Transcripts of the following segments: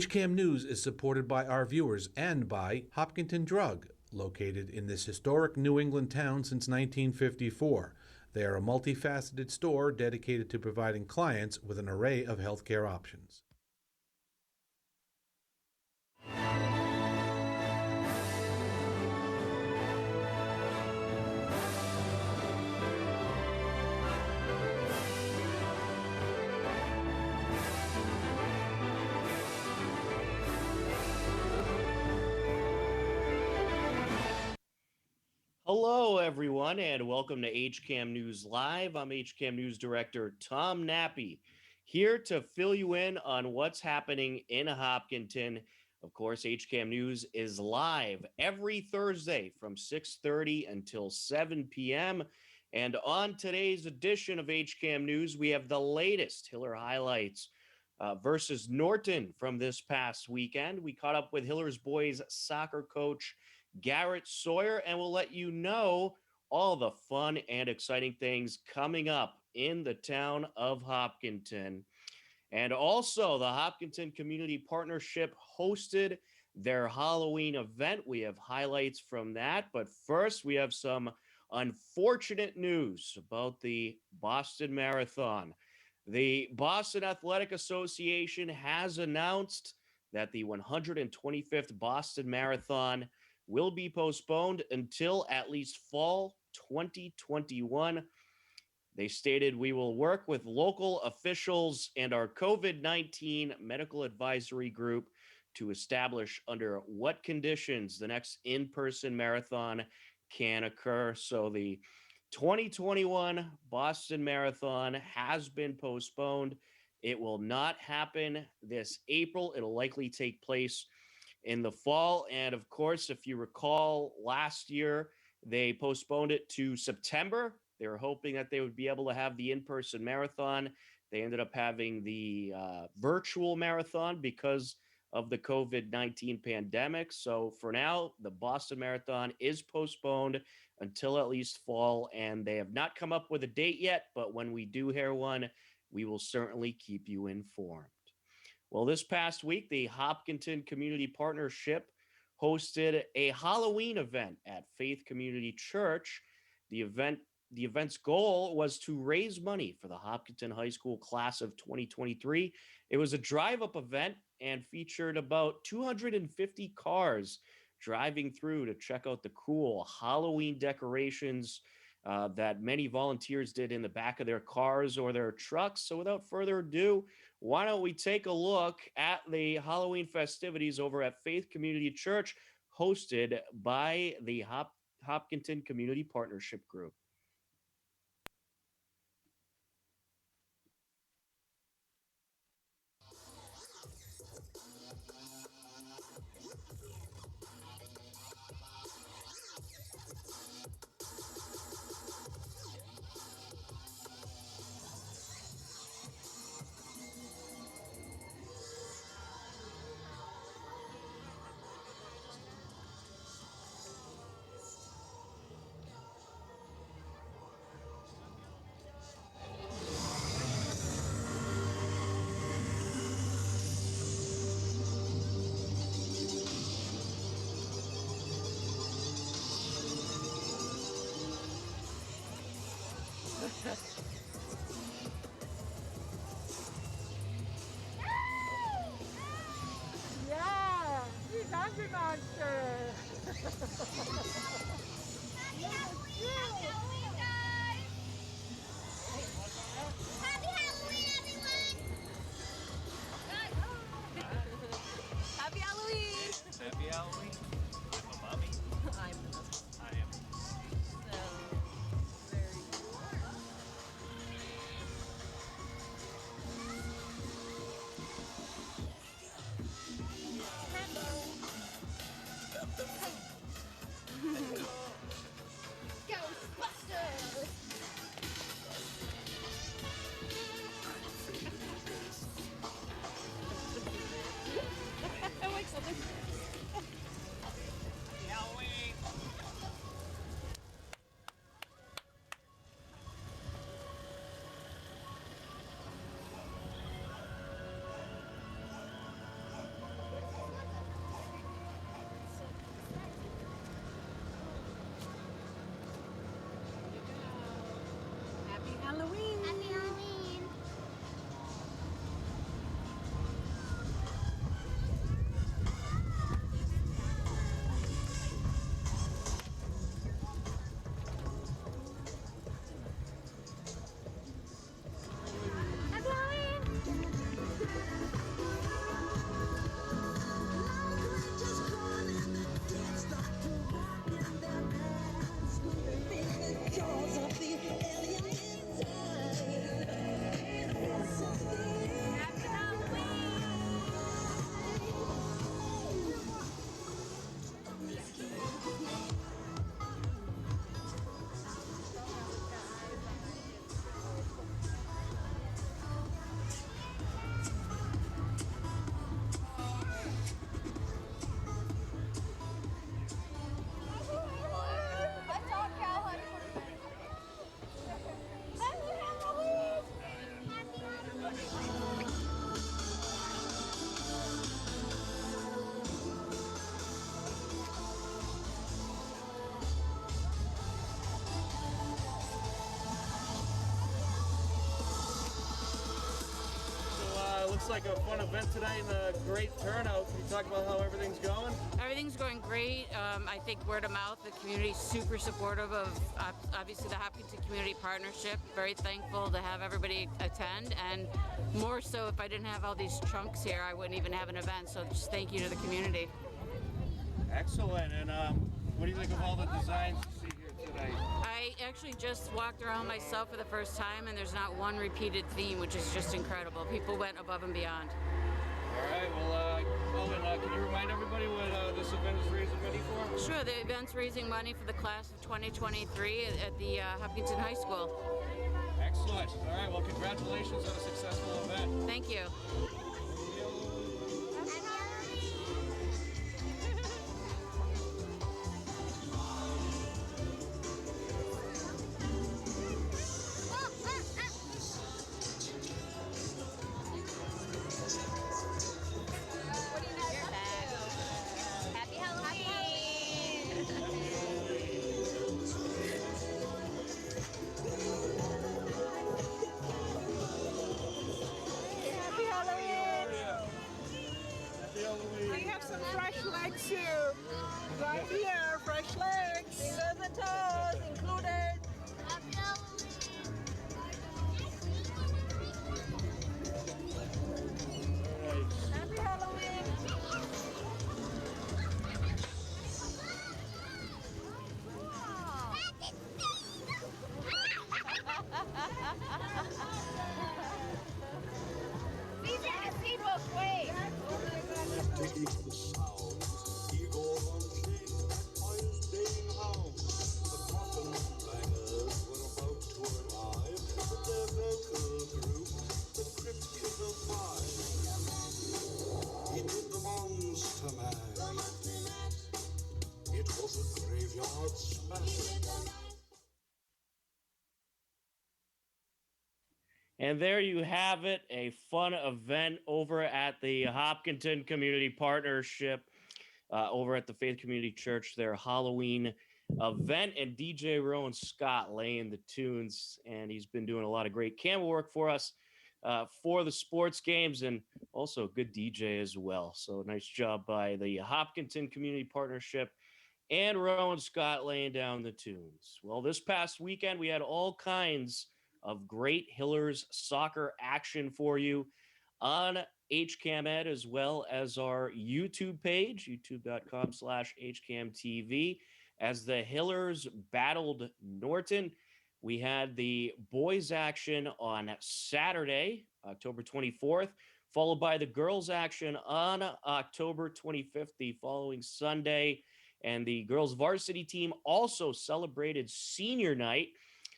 HCAM News is supported by our viewers and by Hopkinton Drug, located in this historic New England town since 1954. They are a multifaceted store dedicated to providing clients with an array of healthcare options. Hello, everyone, and welcome to HCAM News Live. I'm HCAM News Director Tom Nappy, here to fill you in on what's happening in Hopkinton. Of course, HCAM News is live every Thursday from 6:30 until 7 p.m. And on today's edition of HCAM News, we have the latest Hiller highlights versus Norton from this past weekend. We caught up with Hillers boys soccer coach Garrett Sawyer, and we'll let you know all the fun and exciting things coming up in the town of Hopkinton. And also, the Hopkinton Community Partnership hosted their Halloween event. We have highlights from that. But first, we have some unfortunate news about the Boston Marathon. The Boston Athletic Association has announced that the 125th Boston Marathon will be postponed until at least fall 2021. They stated, "We will work with local officials and our COVID-19 medical advisory group to establish under what conditions the next in-person marathon can occur." So the 2021 Boston Marathon has been postponed. It will not happen this April. It'll likely take place in the fall. And of course, if you recall, last year they postponed it to September. They were hoping that they would be able to have the in-person marathon. They ended up having the virtual marathon because of the COVID-19 pandemic. So for now, the Boston Marathon is postponed until at least fall, and they have not come up with a date yet, but when we do hear one, we will certainly keep you informed. Well, this past week, the Hopkinton Community Partnership hosted a Halloween event at Faith Community Church. The event's goal was to raise money for the Hopkinton High School class of 2023. It was a drive-up event and featured about 250 cars driving through to check out the cool Halloween decorations that many volunteers did in the back of their cars or their trucks. So without further ado, why don't we take a look at the Halloween festivities over at Faith Community Church, hosted by the Hopkinton Community Partnership Group. Yeah, he's Hungry Monster. Happy Halloween, guys! Happy Halloween, everyone! Happy Halloween! Happy Halloween. I'm a mommy. I'm I am. so very Ghostbusters! looks like a fun event tonight and a great turnout. Can you talk about how everything's going? Everything's going great. I think word of mouth, the community's super supportive of obviously the Hopkinton Community Partnership. Very thankful to have everybody attend, and more so if I didn't have all these trunks here, I wouldn't even have an event. So just thank you to the community. Excellent. And what do you think of all the designs you see here tonight? I actually just walked around myself for the first time, and there's not one repeated theme, which is just incredible. People went above and beyond. All right. Well, Owen, can you remind everybody what this event is raising money for? Sure, the event's raising money for the class of 2023 at the Hopkinton High School. Excellent. All right. Well, congratulations on a successful event. Thank you. Happy Halloween! Happy Halloween! We have some fresh legs here. Right here, fresh legs. Fingers and toes included. Happy Halloween! Happy Halloween! These are the seatbelts, wait! Digging the sounds, Igor on chain, magpies baying hounds. The coffin bangers were about to arrive with their vocal group, the Crypt Killer Five. He did the Monster Mash. It was a graveyard smash. And there you have it, a fun event over at the Hopkinton Community Partnership, over at the Faith Community Church, their Halloween event, and DJ Rowan Scott laying the tunes, and he's been doing a lot of great camera work for us for the sports games, and also a good DJ as well. So nice job by the Hopkinton Community Partnership and Rowan Scott laying down the tunes. Well, this past weekend, we had all kinds of great Hillers soccer action for you on HCAM Ed, as well as our YouTube page, youtube.com/HCAMTV. As the Hillers battled Norton, we had the boys action on Saturday, October 24th, followed by the girls action on October 25th, the following Sunday. And the girls varsity team also celebrated senior night.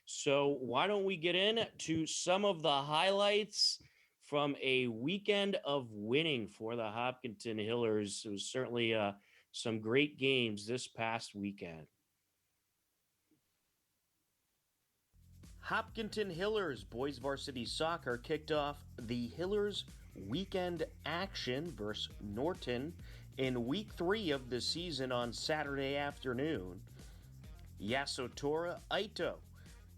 So why don't we get into some of the highlights from a weekend of winning for the Hopkinton Hillers. It was certainly some great games this past weekend. Hopkinton Hillers boys varsity soccer kicked off the Hillers weekend action versus Norton in week 3 of the season on Saturday afternoon. Yasutora Aito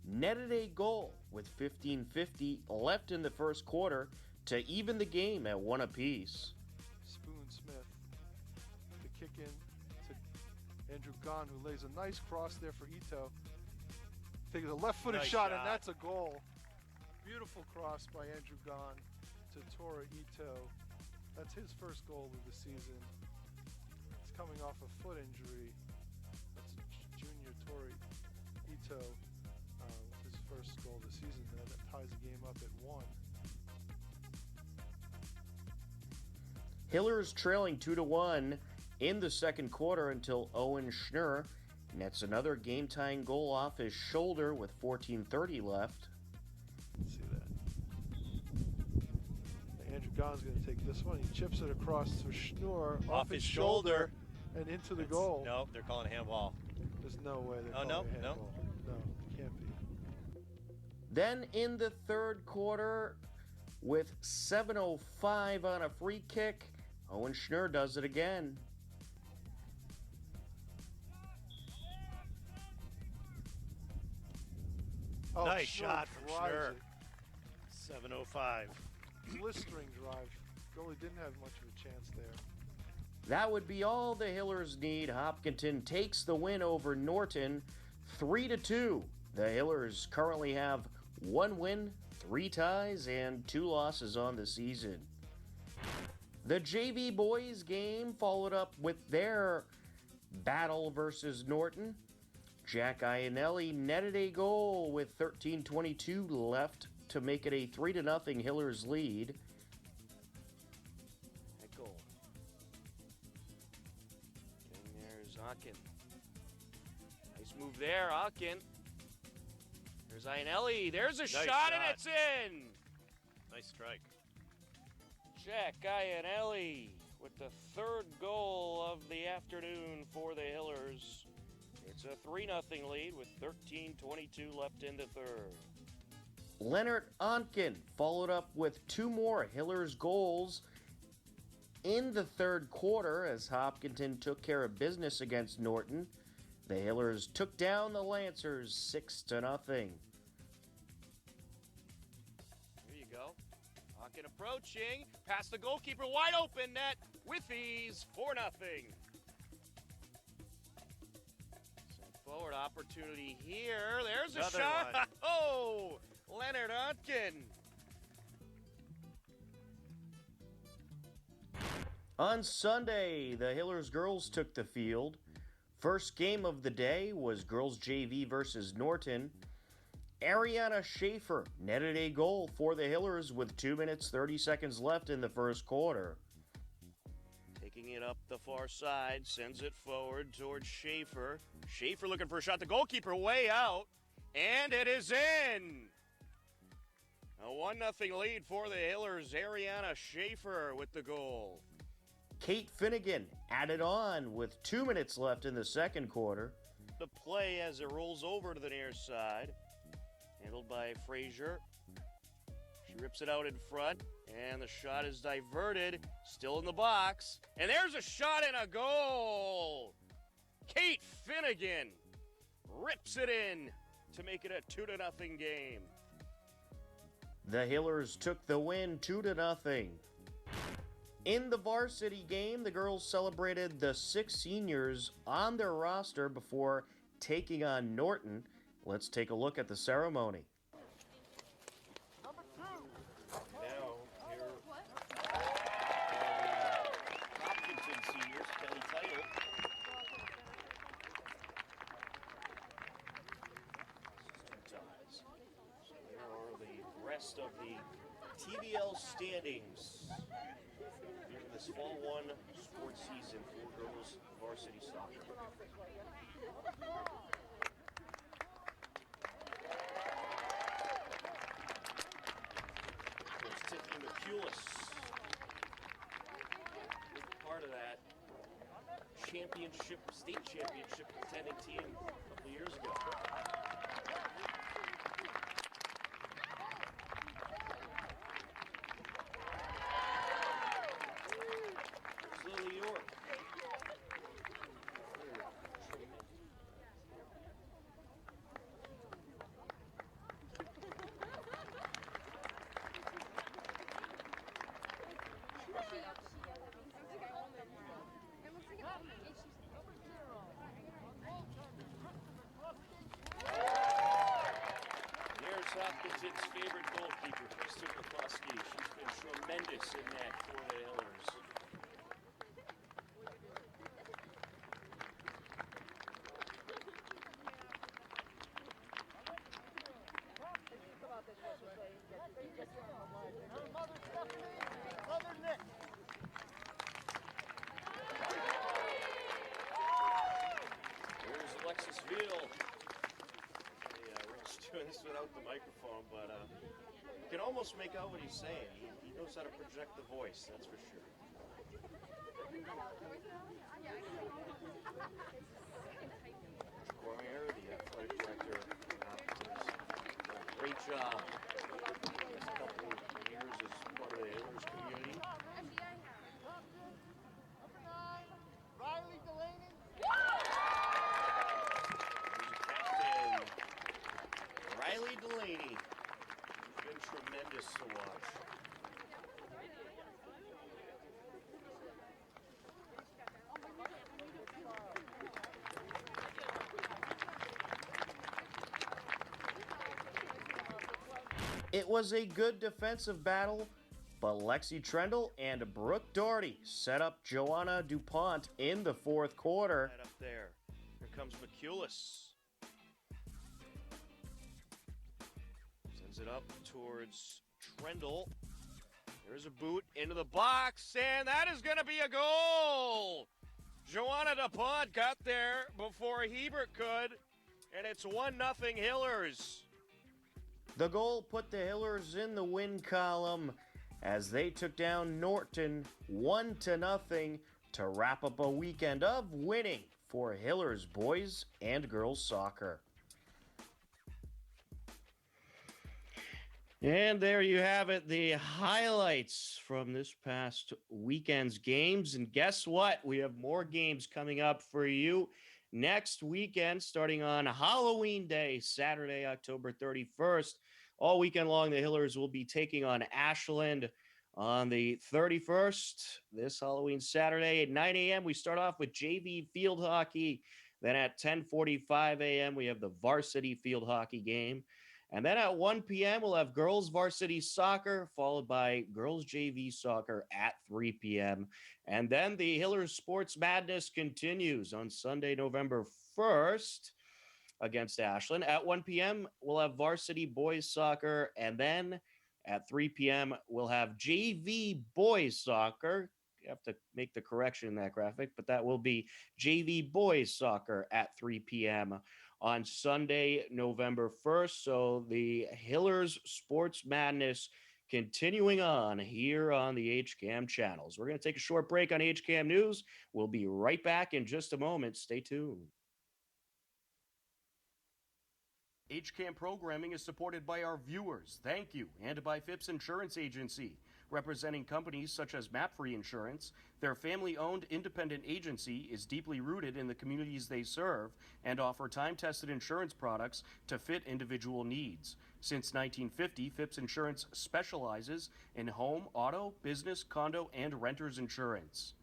netted a goal with 15:50 left in the first quarter to even the game at 1 apiece. Spoon Smith, the kick in to Andrew Gunn, who lays a nice cross there for Ito. Takes a left-footed Nice shot, shot. and that's a goal. Beautiful cross by Andrew Gunn to Tora Ito. That's his first goal of the season. He's coming off a foot injury. That's junior Tora Ito. His first goal of the season. That ties the game up at 1. Hillers trailing 2-1 in the second quarter until Owen Schnurr nets another game-tying goal off his shoulder with 14:30 left. Let's see that. Andrew Gahn's going to take this one. He chips it across to Schnurr Off his shoulder. and into the goal. Nope, they're calling a handball. There's no way they're Oh, calling no, a no. handball. No, it can't be. Then in the third quarter, with 7:05 on a free kick, Owen Schnurr does it again. Oh, Nice Schnurr shot from drives Schnurr. it. 7:05. blistering drive. Goalie didn't have much of a chance there. That would be all the Hillers need. Hopkinton takes the win over Norton 3-2. The Hillers currently have 1 win, 3 ties, and 2 losses on the season. The JV boys game followed up with their battle versus Norton. Jack Iannelli netted a goal with 13:22 left to make it a 3-0 Hillers lead. That goal. And there's Akin. Nice move there, Akin. There's Iannelli. There's a Nice shot, and shot. it's in. Nice strike. Jack Iannelli with the 3rd goal of the afternoon for the Hillers. It's a 3-0 lead with 13:22 left in the 3rd. Leonard Onken followed up with 2 more Hillers goals in the 3rd quarter as Hopkinton took care of business against Norton. The Hillers took down the Lancers 6-0. There you go. Onken approaching, past the goalkeeper, wide open net with ease, 4-0. Forward opportunity here. There's a Another shot. one. Oh, Leonard Onken. On Sunday, the Hillers girls took the field. First game of the day was girls JV versus Norton. Ariana Schaefer netted a goal for the Hillers with 2 minutes 30 seconds left in the 1st quarter. Taking it up the far side, sends it forward towards Schaefer. Schaefer looking for a shot. The goalkeeper way out, and it is in. A 1-0 lead for the Hillers. Ariana Schaefer with the goal. Kate Finnegan added on with 2 minutes left in the 2nd quarter. The play as it rolls over to the near side. Handled by Frazier. She rips it out in front, and the shot is diverted. Still in the box. And there's a shot and a goal! Kate Finnegan rips it in to make it a 2-0 game. The Hillers took the win 2-0. In the varsity game, the girls celebrated the 6 seniors on their roster before taking on Norton. Let's take a look at the ceremony. Now, here Hopkinton seniors, Kelly Title. So there are the rest of the TBL standings during this Fall 1 sports season for girls varsity soccer. Coach Tiffany McCulis, part of that championship, state championship contending team a couple years ago. There's Lily York. There's Hopkinton's favorite goalkeeper, Kristen McCluskey. She's been tremendous in that for the Hillers. There's Alexis Veal. Rich doing this without the microphone, but you can almost make out what he's saying. He knows how to project the voice, that's for sure. Cormier, the athletic director, great job. Last couple of years as part of the Hillers community. Riley Delaney. Captain Riley Delaney. She's been tremendous to watch. It was a good defensive battle, but Lexi Trendle and Brooke Doherty set up Joanna DuPont in the fourth quarter. Up there. Here comes McCulis. Sends it up towards Trendle. There's a boot into the box, and that is going to be a goal. Joanna DuPont got there before Hebert could, and it's 1-0 Hillers. The goal put the Hillers in the win column as they took down Norton 1-0 to wrap up a weekend of winning for Hillers boys and girls soccer. And there you have it, the highlights from this past weekend's games. And guess what? We have more games coming up for you next weekend, starting on Halloween Day, Saturday, October 31st. All weekend long, the Hillers will be taking on Ashland on the 31st, this Halloween Saturday at 9 a.m. We start off with JV field hockey. Then at 10:45 a.m., we have the varsity field hockey game. And then at 1 p.m., we'll have girls varsity soccer, followed by girls JV soccer at 3 p.m. And then the Hillers Sports Madness continues on Sunday, November 1st against Ashland. At 1 p.m., we'll have varsity boys soccer. And then at 3 p.m., we'll have JV boys soccer. You have to make the correction in that graphic, but that will be JV boys soccer at 3 p.m. on Sunday, November 1st. So the Hillers Sports Madness continuing on here on the HCAM channels. We're going to take a short break on HCAM News. We'll be right back in just a moment. Stay tuned. HCAM programming is supported by our viewers, thank you, and by Phipps Insurance Agency, representing companies such as MapFree Insurance. Their family-owned independent agency is deeply rooted in the communities they serve and offer time-tested insurance products to fit individual needs. Since 1950, Phipps Insurance specializes in home, auto, business, condo, and renters insurance.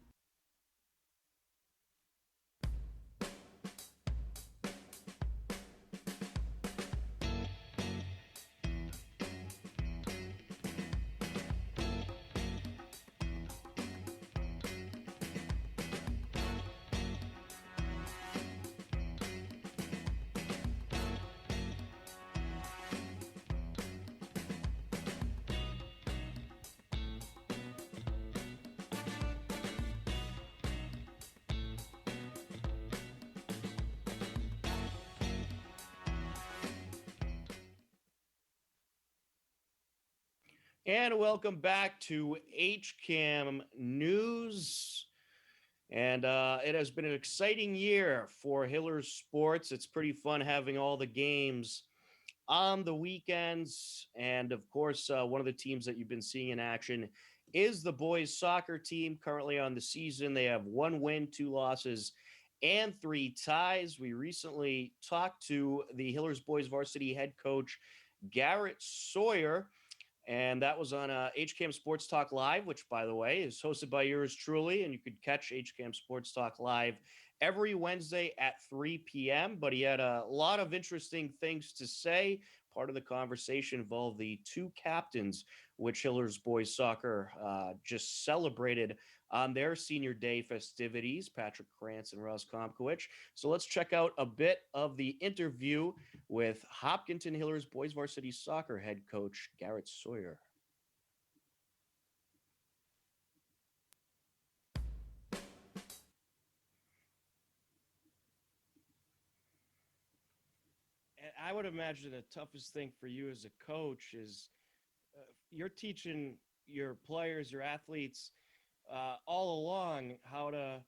And welcome back to HCAM News. And it has been an exciting year for Hillers Sports. It's pretty fun having all the games on the weekends. And of course, one of the teams that you've been seeing in action is the boys soccer team. Currently on the season, they have 1 win, 2 losses, and 3 ties. We recently talked to the Hillers boys varsity head coach, Garrett Sawyer, and that was on HCAM Sports Talk Live, which, by the way, is hosted by yours truly. And you could catch HCAM Sports Talk Live every Wednesday at 3 p.m. But he had a lot of interesting things to say. Part of the conversation involved the 2 captains, which Hillers boys soccer just celebrated on their senior day festivities, Patrick Krantz and Ross Komkowicz. So let's check out a bit of the interview with Hopkinton Hillers boys varsity soccer head coach Garrett Sawyer. And I would imagine the toughest thing for you as a coach is you're teaching your players, your athletes, all along how to,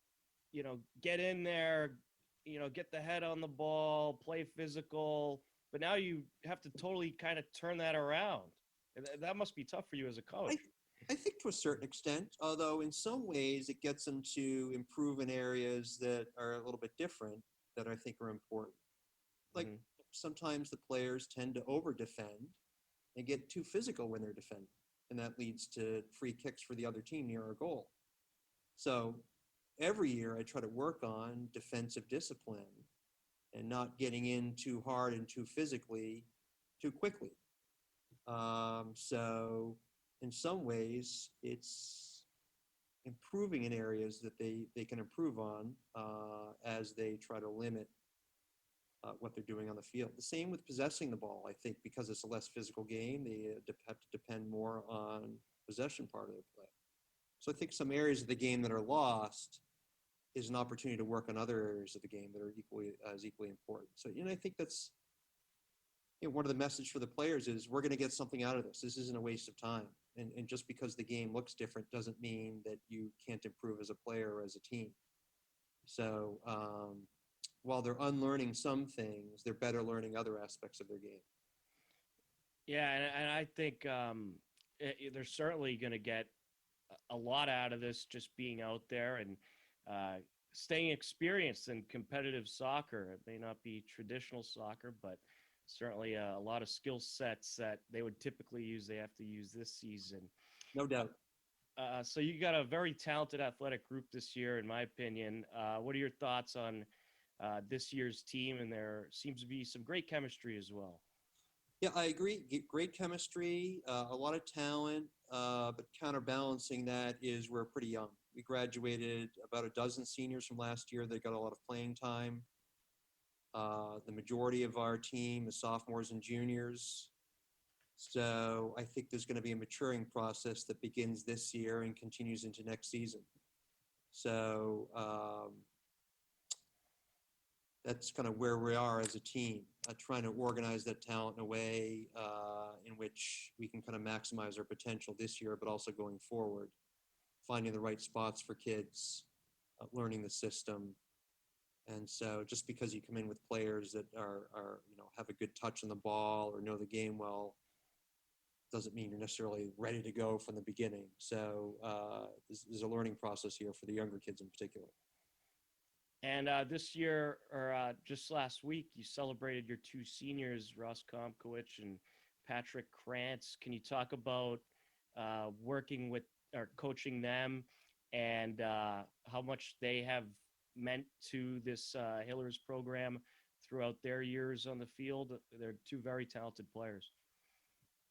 get in there, get the head on the ball, play physical. But now you have to totally kind of turn that around. That must be tough for you as a coach. I think to a certain extent, although in some ways it gets them to improve in areas that are a little bit different that I think are important. Like sometimes the players tend to over-defend and get too physical when they're defending. And that leads to free kicks for the other team near our goal. So every year I try to work on defensive discipline and not getting in too hard and too physically too quickly. So in some ways, it's improving in areas that they can improve on as they try to limit what they're doing on the field. The same with possessing the ball. I think because it's a less physical game, they have to depend more on possession part of their play. So I think some areas of the game that are lost is an opportunity to work on other areas of the game that are equally important. So, I think that's one of the message for the players is we're going to get something out of this. This isn't a waste of time. And just because the game looks different doesn't mean that you can't improve as a player or as a team. So while they're unlearning some things, they're better learning other aspects of their game. Yeah, and I think they're certainly going to get a lot out of this just being out there and staying experienced in competitive soccer. It may not be traditional soccer, but certainly a lot of skill sets that they would typically use, they have to use this season. No doubt. So you got a very talented athletic group this year, in my opinion. What are your thoughts on this year's team? And there seems to be some great chemistry as well. Yeah, I agree. Great chemistry, a lot of talent, but counterbalancing that is we're pretty young. We graduated about a dozen seniors from last year. They got a lot of playing time. The majority of our team is sophomores and juniors. So I think there's going to be a maturing process that begins this year and continues into next season. So that's kind of where we are as a team, trying to organize that talent in a way in which we can kind of maximize our potential this year, but also going forward, finding the right spots for kids, learning the system. And so just because you come in with players that are have a good touch on the ball or know the game well, doesn't mean you're necessarily ready to go from the beginning. So there's a learning process here for the younger kids in particular. And this year, or just last week, you celebrated your two seniors, Ross Komkowicz and Patrick Krantz. Can you talk about working with or coaching them and how much they have meant to this Hillers program throughout their years on the field? They're two very talented players.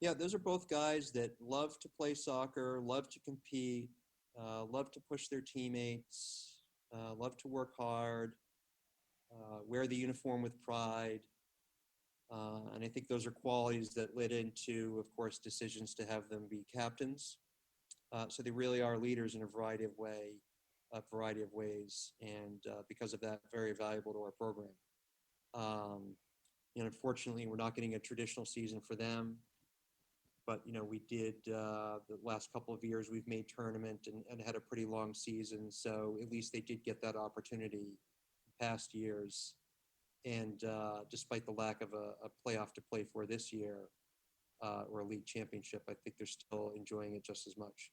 Yeah, those are both guys that love to play soccer, love to compete, love to push their teammates, love to work hard, wear the uniform with pride. And I think those are qualities that led into, of course, decisions to have them be captains. So they really are leaders in a variety of ways, and because of that, very valuable to our program. Unfortunately, we're not getting a traditional season for them. But, we did the last couple of years, we've made tournament and had a pretty long season. So at least they did get that opportunity past years. And despite the lack of a playoff to play for this year or a league championship, I think they're still enjoying it just as much.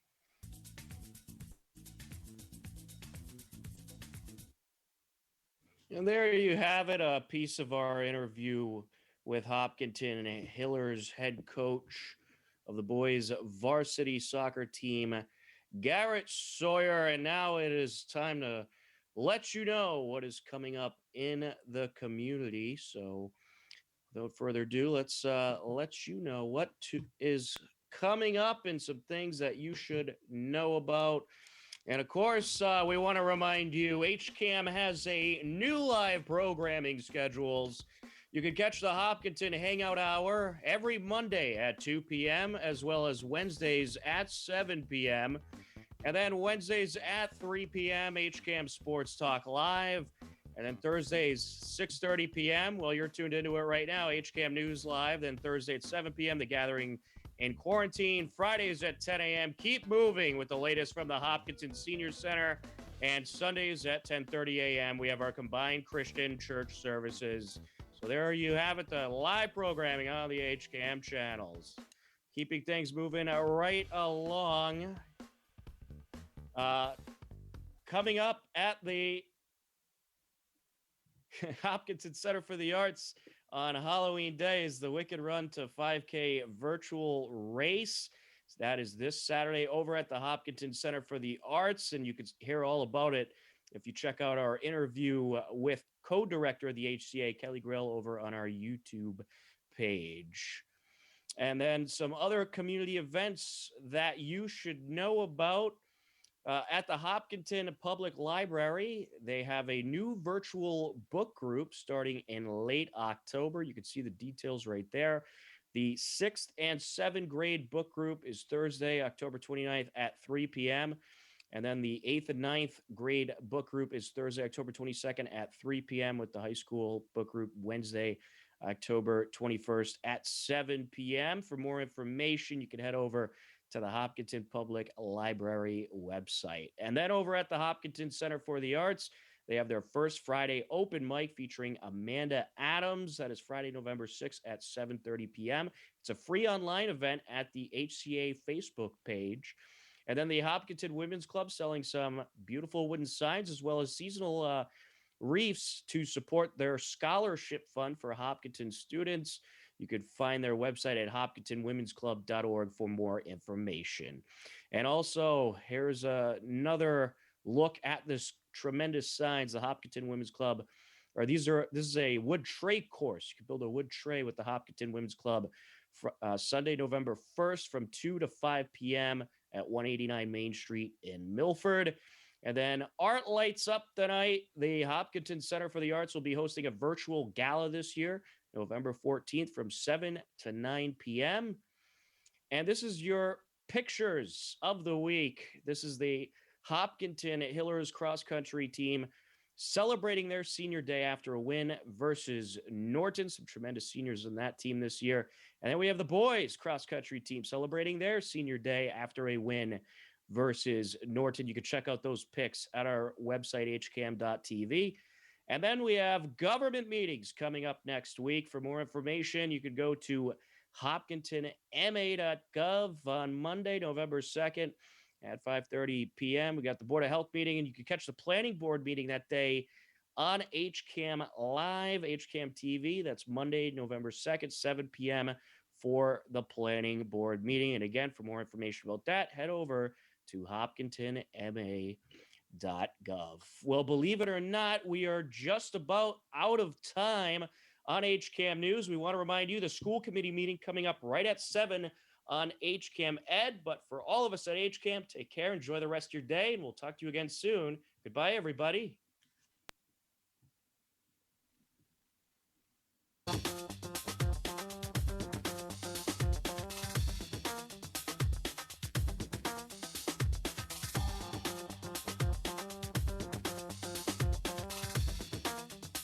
And there you have it, a piece of our interview with Hopkinton Hillers head coach of the boys varsity soccer team, Garrett Sawyer. And now it is time to let you know what is coming up in the community. So without further ado, let's let you know what is coming up and some things that you should know about. And of course, we want to remind you, HCAM has a new live programming schedules. You can catch the Hopkinton Hangout Hour every Monday at 2 p.m., as well as Wednesdays at 7 p.m. And then Wednesdays at 3 p.m., HCAM Sports Talk Live. And then Thursdays, 6:30 p.m., well, you're tuned into it right now, HCAM News Live. Then Thursday at 7 p.m., The Gathering in Quarantine. Fridays at 10 a.m., Keep Moving with the latest from the Hopkinton Senior Center. And Sundays at 10:30 a.m., we have our combined Christian church services. So there you have it, the live programming on the HCAM channels. Keeping things moving right along. Coming up at the Hopkinton Center for the Arts on Halloween Day is the Wicked Run to 5K virtual race. So that is this Saturday over at the Hopkinton Center for the Arts, and you can hear all about it if you check out our interview with co-director of the HCA, Kelly Grill, over on our YouTube page. And then some other community events that you should know about. At the Hopkinton Public Library, they have a new virtual book group starting in late October. You can see the details right there. The 6th and 7th grade book group is Thursday, October 29th at 3 p.m. And then the 8th and 9th grade book group is Thursday, October 22nd at 3 p.m. with the high school book group Wednesday, October 21st at 7 p.m. For more information, you can head over to the Hopkinton Public Library website. And then over at the Hopkinton Center for the Arts, they have their first Friday open mic featuring Amanda Adams. That is Friday, November 6th at 7:30 p.m. It's a free online event at the HCA Facebook page. And then the Hopkinton Women's Club selling some beautiful wooden signs as well as seasonal wreaths to support their scholarship fund for Hopkinton students. You could find their website at hopkintonwomensclub.org for more information. And also, here's another look at this tremendous signs. The Hopkinton Women's Club, this is a wood tray course. You can build a wood tray with the Hopkinton Women's Club Sunday, November 1st from 2 to 5 p.m. at 189 Main Street in Milford. And then Art Lights Up tonight. The Hopkinton Center for the Arts will be hosting a virtual gala this year, November 14th from 7 to 9 p.m. And this is your pictures of the week. This is the Hopkinton Hillers cross country team celebrating their senior day after a win versus Norton. Some tremendous seniors in that team this year. And then we have the boys cross country team celebrating their senior day after a win versus Norton. You can check out those pics at our website, hcam.tv. And then we have government meetings coming up next week. For more information, you can go to hopkintonma.gov on Monday, November 2nd at 5:30 p.m. We got the Board of Health meeting, and you can catch the planning board meeting that day on HCAM Live, HCAM TV. That's Monday, November 2nd, 7 p.m. for the planning board meeting. And again, for more information about that, head over to hopkintonma.gov. Well, believe it or not, we are just about out of time on HCAM News. We want to remind you the school committee meeting coming up right at 7 on HCAM Ed. But for all of us at HCAM, take care, enjoy the rest of your day, and we'll talk to you again soon. Goodbye, everybody.